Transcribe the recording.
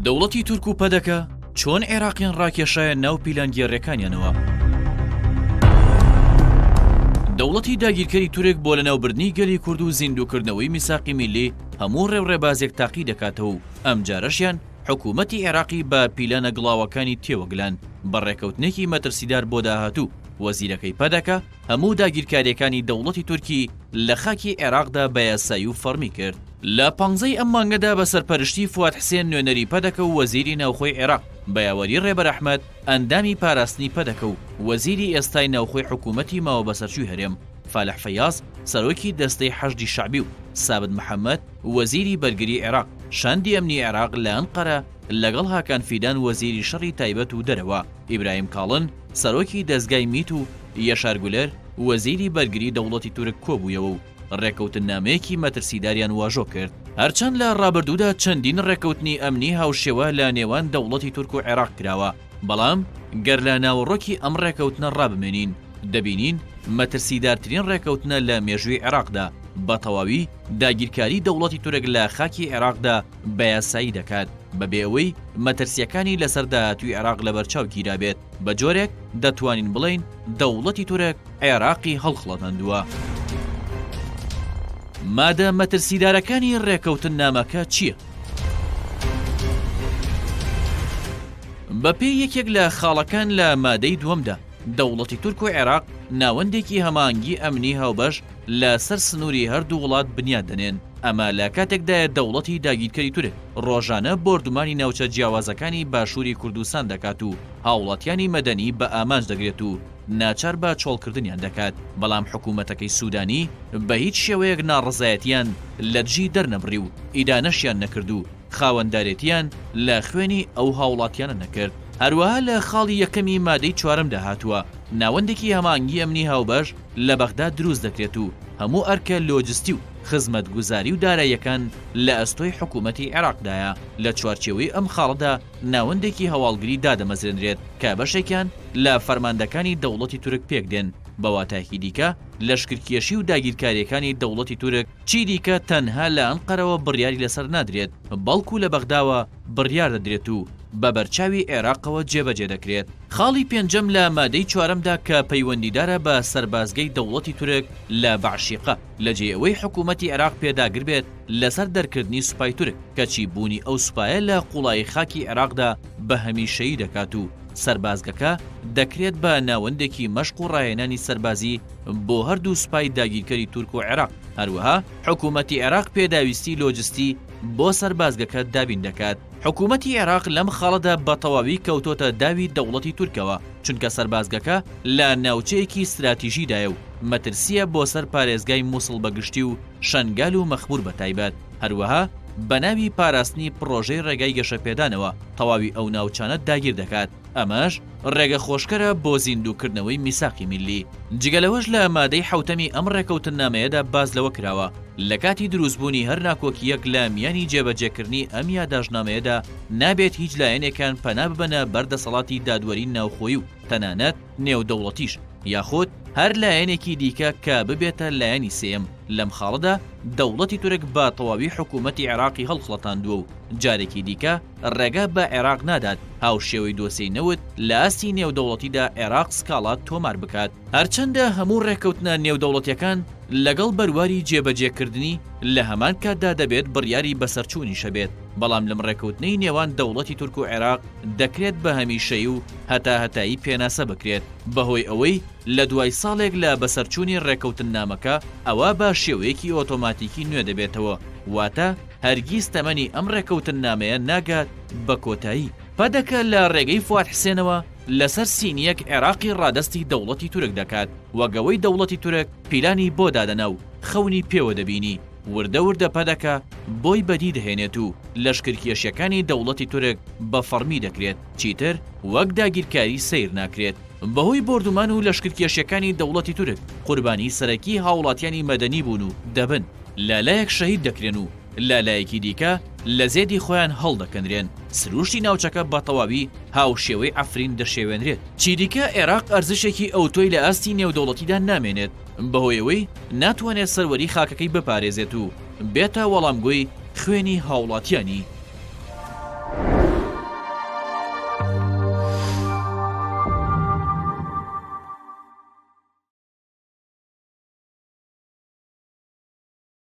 دەوڵەتی تورک و پەدەکە چۆن عێراقیان ڕاکێشایە ناو پیلانگێڕەکانیانەوە. دەوڵەتی داگیرکەری تورک بۆ لەناوبردنی گەلی کورد و زیندووکردنەوەی میساقی میلی هەموو ڕێوڕێبازێک تاقی دەکاتەوە و ئەم جارەشیان حکوومەتی عێراقی بە پیلانە گڵاوەکانی تێوەگلان بە ڕێکەوتنێکی مەترسیدار بۆ داهاتوو. وەزیرەکەی پەدەکە هەموو داگیرکاریەکانی دەوڵەتی تورکی لە خاکی عێراقدا بە یاسایی و فەرمی کرد. لە 15 ئەم مانگەدا بە سەرپەرشتی فواد حسێن نوێنەری پەدەکە و وەزیری ناوخۆی عێراق بە یاوەری ڕێبەر ئەحمەد ئەندامی پاراستنی پەدەکە و وەزیری ئێستای ناوخۆی حکوومەتی ماوە بەسەرچووی هەرێم فالح فەیاز سەرۆکی دەستەی حەشدی شعبی و سابت محەممەد وەزیری بەرگری عێراق شاندی ئەمنی عێراق لە ئەنقەرە لەگەڵ هاکان فیدان وەزیری شەڕی تایبەت و دەرەوە ئیبراهیم کاڵن سەرۆکی دەستگای میت و یەشار گولەر وەزیری بەرگری دەوڵەتی تورک کۆبوویەوە و ڕێکەوتن نامەیەکی مەترسیداریان واژۆ کرد. هەرچەند لە ڕابردوودا چەندین ڕێکەوتنی ئەمنی هاوشێوە لە نێوان دەوڵەتی تورک و عێراق کراوە، بەڵام گەر لە ناوەڕۆکی ئەم ڕێکەوتنە ڕابمێنین دەبینین مەترسیدارترین ڕێکەوتنە لە مێژووی عێراقدا بە تەواوی داگیرکاری دەوڵەتی تورک لە خاکی عێراقدا بە یاسایی دەکات بەبێ ئەوەی مەترسیەکانی لەسەر داهاتووی عێراق لە بەرچاو گیرابێت. بە جۆرێک دەتوانین بڵین دەوڵەتی تورک عێراقی هەڵخڵەتاندووە. مادە مەترسیدارەکانی ڕێکەوتن نامەکە چییە؟ بەپێی یەکێک لە خاڵەکان لە مادەی دووەمدا دەوڵەتی تورک و عێراق ناوەندێکی هەمانگی ئەمنی هاوبەش لە سەر سنووری هەردوو وڵات بنیاد دەنێن. ئەمە لە کاتێکدایە دەوڵەتی داگیرکەری تورک ڕۆژانە بردومانی ناوچە جیاوازەکانی باشووری کوردستان دەکات و هاوڵاتیانی مەدەنی بە ئامانج دەگرێت و ناچار بە چۆڵکردنیان دەکات، بەڵام حکوومەتەکەی سوودانی بە هیچ شێوەیەک ناڕزایەتیان لە دژی دەرنەبڕی و ئیدانەشیان نەکرد و خاوەندارێتیان لە خوێنی ئەو هاوڵاتیانە نەکرد. هەروەها لە خاڵی یەکەمی مادەی چوارم داهاتووە ناوەندێکی هەمانگی ئەمنی هاوبەش لە بەغدا دروست دەکرێت و هەموو ئەرکە لۆجستی و خزمەتگوزاری و داراییەکان لە ئەستۆی حکوومەتی عێراقدایە. لە چوارچێوەی ئەم خاڵەدا ناوەندێکی هەواڵگری دادەمەزرێنرێت کە بەشێکیان لە فەرماندەکانی دەوڵەتی تورک پێک دێن. بەواتایەکی دیکە لەشکرکێشی و داگیرکاریەکانی دەوڵەتی تورک چی دیکە تەنها لە ئەنقەرەوە بڕیاری لەسەر نادرێت، بەڵکو لە بەغداوە بڕیار دەدرێت و بە بەرچاوی عێراقەوە جێبەجێ دەکرێت. خاڵی پێنجەم لە مادەی چوارەمدا کە پەیوەندیدارە بە سەربازگەی دەوڵەتی تورک لە بەعشیقە لە جێەوەی حکوومەتی عێراق پێداگر بێت لەسەر دەرکردنی سوپای تورک کەچی بوونی ئەو سوپایە لە قوڵای خاکی عێراقدا بە هەمیشەیی دەکات و سەربازگەکە دەکرێت بە ناوەندێکی مەشق و ڕاهێنانی سەربازی بۆ هەردوو سوپای داگیرکەری تورک و عێراق. هەروەها حکوومەتی عێراق پێداویستی لۆجستی بۆ سەربازگەکە دابین دەکات. حکوومەتی عێراق لەم خاڵەدا بە تەواوی کەوتۆتە داوی دەوڵەتی تورکەوە چونکە سەربازگەکە لە ناوچەیەکی استراتیژیدایە و مەترسیە بۆ سەر پارێزگای مووسڵ بەگشتی و شەنگال و مەخمور بەتایبەت. هەروەها بە ناوی پاراستنی پرۆژەی ڕێگای گەشەپێدانەوە تەواوی ئەو ناوچانە داگیر دەکات. ئەمەش ڕێگە خۆشکەرە بۆ زیندووکردنەوەی میساقی میلی. جگەلەوەش لە مادەی حوتەمی ئەم ڕێکەوتن نامەیەدا باز لەوە کراوە لە کاتی دروستبوونی هەر ناکۆکیەک لە میانی جێبەجێکردنی ئەم یادداشتنامەیەدا نابێت هیچ لایەنێکان پەنا ببەنە بەردەسەڵاتی دادوەری ناوخۆیی و تەنانەت نێودەوڵەتیش یاخود هەر لایەنێکی دیکە کە ببێتە لایەنی سێم. لەم خاڵەدا دەوڵەتی تورک بە تەواوی حکوومەتی عێراقی هەڵخڵەتاندووە و جارێکی دیکە ڕێگا بە عێراق نادات هاوشێوەی دۆسەی نەوت لە ئاستی نێودەوڵەتیدا عێراق سکاڵات تۆمار بکات. هەرچەندە هەموو ڕێکەوتنە نێودەوڵەتیەکان لەگەڵ بەرواری جێبەجێکردنی لە هەمان کاتدا دەبێت بڕیاری بەسەرچوونی شەبێت، بەڵام لەم ڕێکەوتنەی نێوان دەوڵەتی تورک و عێراق دەکرێت بە هەمیشەیی و هەتایی پێناسە بکرێت بەهۆی ئەوەی لە دوای ساڵێک لە بەسەرچوونی ڕێکەوتن نامەکە ئەوە بە شێوەیەکی ئۆتۆماتیکی نوێ دەبێتەوە، واتە هەرگیز تەمەنی ئەم ڕێکەوتن نامەیە ناگات بە کۆتایی. پەدەکە لە ڕێگەی فواد حسێنەوە لەسەر سینیەک عێراقی ڕادستی دەوڵەتی تورک دەکات وەگەوەی دەوڵەتی تورک پیلانی بۆ دادەنا و خەونی پێوە دەبینی. وردە وردە پەدەکە بۆی بەدی دەهێنێت و لەشکرکێشیەکانی دەوڵەتی تورک بە فەرمی دەکرێت، چیتر وەک داگیرکاری سیر ناکرێت. بەهۆی بردومان و لەشکرکێشیەکانی دەوڵەتی تورک قوربانی سەرەکی هاوڵاتیانی مەدەنی بوون و دەبن لالایەک شەهید دەکرێن و لالایەکی دیکە لە زێدی خۆیان هەڵدەکەندرێن. سروشتی ناوچەکە بە تەواوی هاوشێوەی ئەفرین دەشێوێنرێت. چیدیکە عێراق ئەرزشێکی ئەوتۆی لە ئاستی نێودەوڵەتیدا نامێنێت بەهۆیەوەی ناتوانێت سەروەری خاکەکەی بپارێزێت و بێتە وەڵامگوی خوێنی هاوڵاتیانی